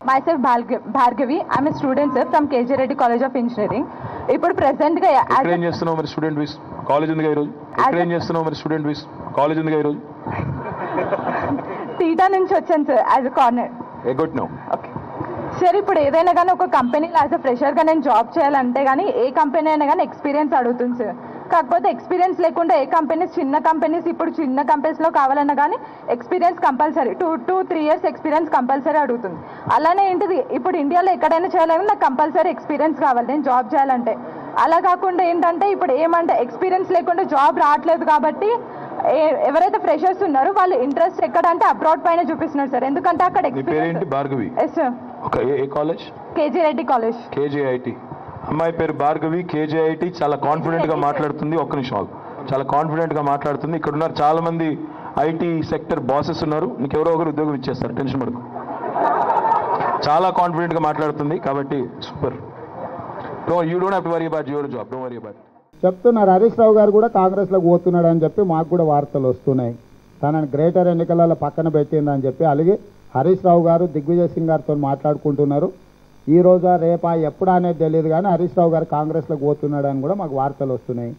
Myself Bhargavi. I'm a student sir from KJ Reddy College of Engineering. ఇప్పుడు present గా ఎక్కడ ఏం చేస్తున్నావు మరి స్టూడెంట్ వీస్ కాలేజ్ ఉందిగా ఈ రోజు ఎక్కడ ఏం చేస్తున్నావు మరి స్టూడెంట్ వీస్ కాలేజ్ ఉందిగా ఈ రోజు టీటా నుంచి వచ్చాను సార్ యాజ్ అ కార్నర్ ఎగ్గొట్టినావు ఓకే సార్ ఇప్పుడు ఏదైనా కానీ ఒక కంపెనీలో యాజ్ అ ఫ్రెషర్గా నేను జాబ్ చేయాలంటే కానీ ఏ కంపెనీ అయినా కానీ ఎక్స్పీరియన్స్ అడుగుతుంది సార్ కాకపోతే ఎక్స్పీరియన్స్ లేకుండా ఏ కంపెనీస్ చిన్న కంపెనీస్ ఇప్పుడు చిన్న కంపెనీస్లో కావాలన్నా కానీ experience compulsory 2-3 years experience compulsory అడుగుతుంది అలానే ఏంటిది ఇప్పుడు ఇండియాలో ఎక్కడైనా చేయాలని నాకు కంపల్సరీ ఎక్స్పీరియన్స్ కావాలి నేను జాబ్ చేయాలంటే అలా కాకుండా ఏంటంటే ఇప్పుడు ఏమంటే ఎక్స్పీరియన్స్ లేకుండా జాబ్ రావట్లేదు కాబట్టి ఎవరైతే ఫ్రెషర్స్ ఉన్నారో వాళ్ళు ఇంట్రెస్ట్ ఎక్కడ అంటే అబ్రాడ్ పైన చూపిస్తున్నారు సార్ ఎందుకంటే అక్కడ ఎక్స్పీరియన్స్ భార్గవి ఎస్ సార్ ఏ కాలేజ్ కేజీ రెడ్డి కాలేజ్ కేజేఐటి అమ్మాయి పేరు భార్గవి కేజేఐటి చాలా కాన్ఫిడెంట్ గా మాట్లాడుతుంది ఒక్క నిమిషం చాలా కాన్ఫిడెంట్ గా మాట్లాడుతుంది ఇక్కడ ఉన్నారు చాలా మంది ఐటీ సెక్టర్ బాసెస్ ఉన్నారు నీకు ఎవరో ఒకరు ఉద్యోగం ఇచ్చేస్తారు టెన్షన్ పడకు చాలా కాన్ఫిడెంట్ గా మాట్లాడుతుంది కాబట్టి super you don't have to worry about your job don't worry about చెప్తున్నారు హరీష్ రావు గారు కూడా కాంగ్రెస్లోకి పోతున్నాడు అని చెప్పి మాకు కూడా వార్తలు వస్తున్నాయి తనని గ్రేటర్ ఎన్నికలలో పక్కన పెట్టిందని చెప్పి అలాగే హరీష్ రావు గారు దిగ్విజయ్ సింగ్ గారితో మాట్లాడుకుంటున్నారు ఈ రోజా రేపా ఎప్పుడా అనేది తెలియదు కానీ హరీష్ రావు గారు కాంగ్రెస్లోకి పోతున్నాడు అని కూడా మాకు వార్తలు వస్తున్నాయి